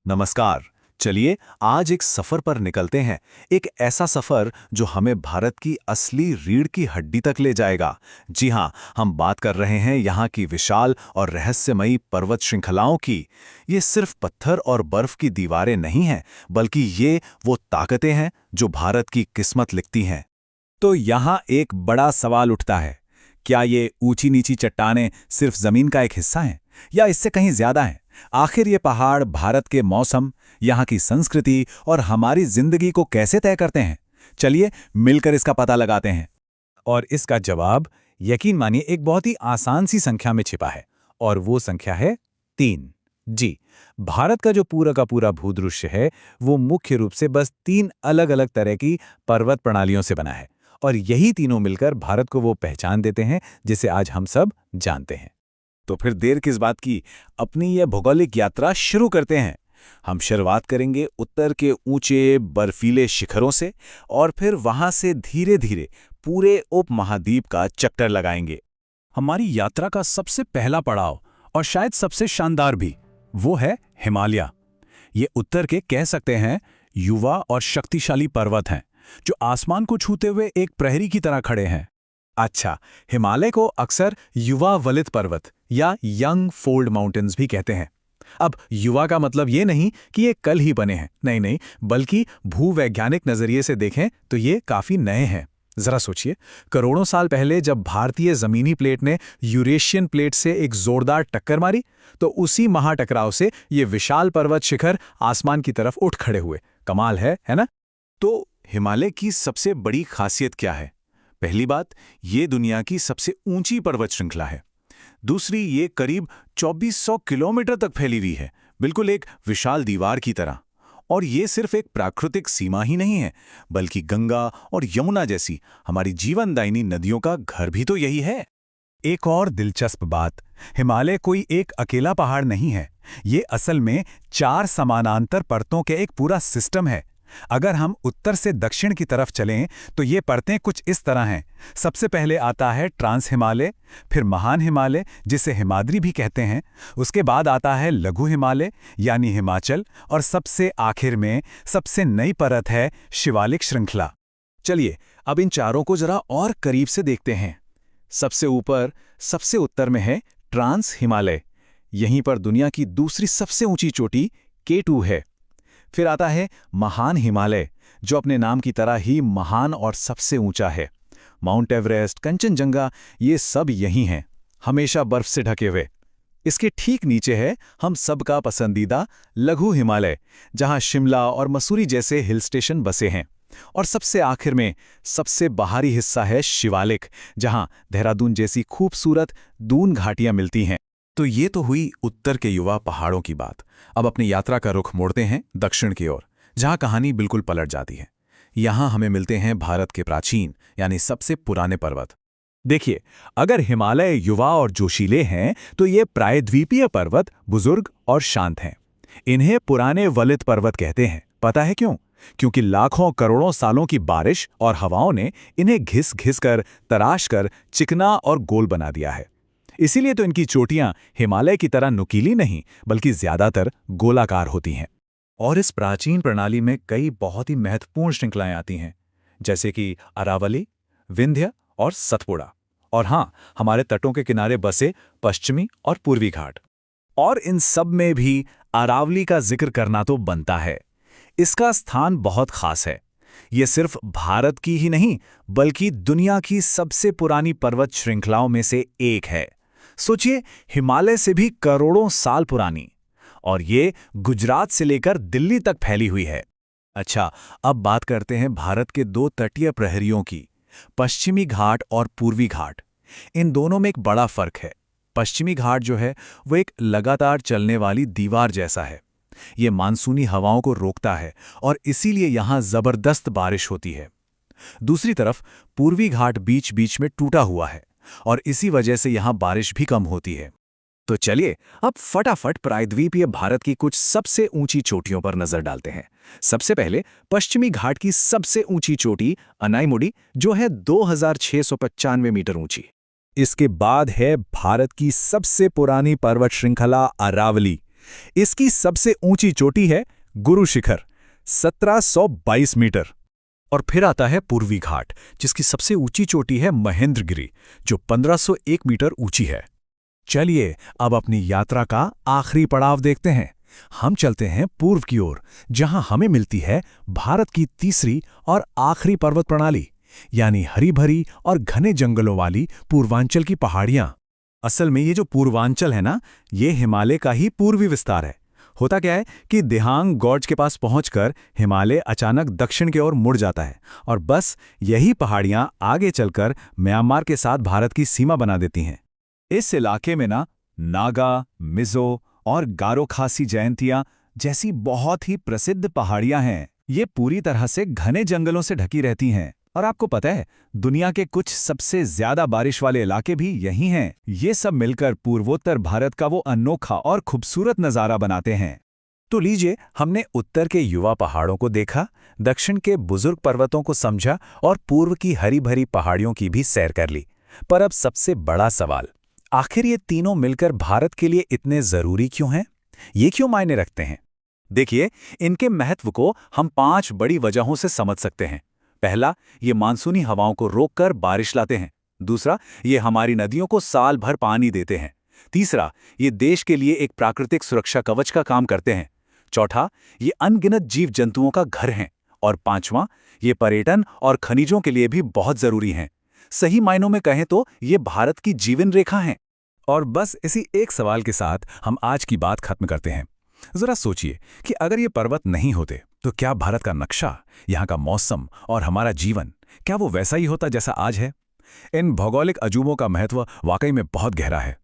नमस्कार। चलिए आज एक सफर पर निकलते हैं। एक ऐसा सफर जो हमें भारत की असली रीढ़ की हड्डी तक ले जाएगा। जी हाँ, हम बात कर रहे हैं यहाँ की विशाल और रहस्यमयी पर्वत श्रृंखलाओं की। ये सिर्फ पत्थर और बर्फ की दीवारें नहीं हैं, बल्कि ये वो ताकतें हैं जो भारत की किस्मत लिखती हैं। तो यहाँ एक बड़ा सवाल उठता है, क्या ये ऊंची नीची चट्टानें सिर्फ जमीन का एक हिस्सा हैं या इससे कहीं ज्यादा हैं? आखिर ये पहाड़ भारत के मौसम, यहाँ की संस्कृति और हमारी जिंदगी को कैसे तय करते हैं? चलिए मिलकर इसका पता लगाते हैं। और इसका जवाब यकीन मानिए एक बहुत ही आसान सी संख्या में छिपा है, और वो संख्या है 3। जी, भारत का जो पूरा का पूरा भूदृश्य है वो मुख्य रूप से बस 3 अलग-अलग तरह की पर्वत प्रणालियों से बना है, और यही तीनों मिलकर भारत को वो पहचान देते हैं जिसे आज हम सब जानते हैं। तो फिर देर किस बात की, अपनी यह भौगोलिक यात्रा शुरू करते हैं। हम शुरुआत करेंगे उत्तर के ऊंचे बर्फीले शिखरों से, और फिर वहां से धीरे धीरे पूरे उपमहाद्वीप का चक्कर लगाएंगे। हमारी यात्रा का सबसे पहला पड़ाव, और शायद सबसे शानदार भी, वो है हिमालय। ये उत्तर के कह सकते हैं युवा और शक्तिशाली पर्वत हैं, जो आसमान को छूते हुए एक प्रहरी की तरह खड़े हैं। अच्छा, हिमालय को अक्सर युवा वलित पर्वत या यंग फोल्ड माउंटेन्स भी कहते हैं। अब युवा का मतलब ये नहीं कि ये कल ही बने हैं, नहीं नहीं, बल्कि भूवैज्ञानिक नजरिए से देखें तो ये काफी नए हैं। जरा सोचिए, करोड़ों साल पहले जब भारतीय जमीनी प्लेट ने यूरेशियन प्लेट से एक जोरदार टक्कर मारी, तो उसी महाटकराव से ये विशाल पर्वत शिखर आसमान की तरफ उठ खड़े हुए। कमाल है ना? तो हिमालय की सबसे बड़ी खासियत क्या है? पहली बात, ये दुनिया की सबसे ऊंची पर्वत श्रृंखला है। दूसरी, ये करीब 2400 किलोमीटर तक फैली हुई है, बिल्कुल एक विशाल दीवार की तरह। और ये सिर्फ एक प्राकृतिक सीमा ही नहीं है, बल्कि गंगा और यमुना जैसी हमारी जीवनदायिनी नदियों का घर भी तो यही है। एक और दिलचस्प बात, हिमालय कोई एक अकेला पहाड़ नहीं है। ये असल में 4 समानांतर परतों के एक पूरा सिस्टम है। अगर हम उत्तर से दक्षिण की तरफ चलें तो ये परतें कुछ इस तरह हैं। सबसे पहले आता है ट्रांस हिमालय, फिर महान हिमालय जिसे हिमाद्री भी कहते हैं, उसके बाद आता है लघु हिमालय यानी हिमाचल, और सबसे आखिर में सबसे नई परत है शिवालिक श्रृंखला। चलिए अब इन चारों को जरा और करीब से देखते हैं। सबसे ऊपर सबसे उत्तर में है ट्रांस हिमालय। यहीं पर दुनिया की दूसरी सबसे ऊंची चोटी K2 है। फिर आता है महान हिमालय, जो अपने नाम की तरह ही महान और सबसे ऊंचा है। माउंट एवरेस्ट, कंचनजंगा, ये सब यही हैं, हमेशा बर्फ से ढके हुए। इसके ठीक नीचे है हम सबका पसंदीदा लघु हिमालय, जहां शिमला और मसूरी जैसे हिल स्टेशन बसे हैं। और सबसे आखिर में सबसे बाहरी हिस्सा है शिवालिक, जहां देहरादून जैसी खूबसूरत दून घाटियां मिलती हैं। तो ये तो हुई उत्तर के युवा पहाड़ों की बात। अब अपनी यात्रा का रुख मोड़ते हैं दक्षिण की ओर, जहां कहानी बिल्कुल पलट जाती है। यहां हमें मिलते हैं भारत के प्राचीन यानी सबसे पुराने पर्वत। देखिए, अगर हिमालय युवा और जोशीले हैं, तो ये प्रायद्वीपीय पर्वत बुजुर्ग और शांत हैं। इन्हें पुराने वलित पर्वत कहते हैं। पता है क्यों? क्योंकि लाखों करोड़ों सालों की बारिश और हवाओं ने इन्हें घिस घिस कर, तराश कर चिकना और गोल बना दिया है। इसीलिए तो इनकी चोटियां हिमालय की तरह नुकीली नहीं, बल्कि ज्यादातर गोलाकार होती हैं। और इस प्राचीन प्रणाली में कई बहुत ही महत्वपूर्ण श्रृंखलाएं आती हैं, जैसे कि अरावली, विंध्य और सतपुड़ा। और हाँ, हमारे तटों के किनारे बसे पश्चिमी और पूर्वी घाट। और इन सब में भी अरावली का जिक्र करना तो बनता है। इसका स्थान बहुत खास है। ये सिर्फ भारत की ही नहीं, बल्कि दुनिया की सबसे पुरानी पर्वत श्रृंखलाओं में से एक है। सोचिए, हिमालय से भी करोड़ों साल पुरानी, और ये गुजरात से लेकर दिल्ली तक फैली हुई है। अच्छा, अब बात करते हैं भारत के 2 तटीय प्रहरियों की, पश्चिमी घाट और पूर्वी घाट। इन दोनों में एक बड़ा फर्क है। पश्चिमी घाट जो है वो एक लगातार चलने वाली दीवार जैसा है। ये मानसूनी हवाओं को रोकता है, और इसीलिए यहाँ जबरदस्त बारिश होती है। दूसरी तरफ पूर्वी घाट बीच बीच में टूटा हुआ है, और इसी वजह से यहाँ बारिश भी कम होती है। तो चलिए अब फटाफट प्रायद्वीपीय भारत की कुछ सबसे ऊंची चोटियों पर नजर डालते हैं। सबसे पहले पश्चिमी घाट की सबसे ऊंची चोटी अनाईमुडी, जो है 2695 मीटर ऊंची। इसके बाद है भारत की सबसे पुरानी पर्वत श्रृंखला अरावली, इसकी सबसे ऊंची चोटी है गुरु शिखर, 1722 मीटर। और फिर आता है पूर्वी घाट, जिसकी सबसे ऊंची चोटी है महेंद्रगिरी, जो 1501 मीटर ऊंची है। चलिए अब अपनी यात्रा का आखिरी पड़ाव देखते हैं। हम चलते हैं पूर्व की ओर, जहां हमें मिलती है भारत की तीसरी और आखिरी पर्वत प्रणाली, यानी हरी भरी और घने जंगलों वाली पूर्वांचल की पहाड़ियां। असल में ये जो पूर्वांचल है ना, ये हिमालय का ही पूर्वी विस्तार है। होता क्या है कि दिहांग गॉर्ज के पास पहुंचकर हिमालय अचानक दक्षिण की ओर मुड़ जाता है, और बस यही पहाड़ियां आगे चलकर म्यांमार के साथ भारत की सीमा बना देती हैं। इस इलाके में ना नागा, मिजो और गारो खासी जयंतियां जैसी बहुत ही प्रसिद्ध पहाड़ियां हैं। ये पूरी तरह से घने जंगलों से ढकी रहती हैं। और आपको पता है, दुनिया के कुछ सबसे ज्यादा बारिश वाले इलाके भी यही हैं। ये सब मिलकर पूर्वोत्तर भारत का वो अनोखा और खूबसूरत नज़ारा बनाते हैं। तो लीजिए, हमने उत्तर के युवा पहाड़ों को देखा, दक्षिण के बुजुर्ग पर्वतों को समझा और पूर्व की हरी भरी पहाड़ियों की भी सैर कर ली। पर अब सबसे बड़ा सवाल, आखिर ये तीनों मिलकर भारत के लिए इतने जरूरी क्यों हैं? ये क्यों मायने रखते हैं? देखिए, इनके महत्व को हम 5 बड़ी वजहों से समझ सकते हैं। पहला, ये मानसूनी हवाओं को रोककर बारिश लाते हैं। दूसरा, ये हमारी नदियों को साल भर पानी देते हैं। तीसरा, ये देश के लिए एक प्राकृतिक सुरक्षा कवच का काम करते हैं। चौथा, ये अनगिनत जीव जंतुओं का घर हैं। और पांचवां, ये पर्यटन और खनिजों के लिए भी बहुत जरूरी हैं। सही मायनों में कहें तो ये भारत की जीवन रेखा हैं। और बस इसी एक सवाल के साथ हम आज की बात खत्म करते हैं। जरा सोचिए कि अगर ये पर्वत नहीं होते तो क्या भारत का नक्शा, यहाँ का मौसम और हमारा जीवन, क्या वो वैसा ही होता जैसा आज है? इन भौगोलिक अजूबों का महत्व वाकई में बहुत गहरा है।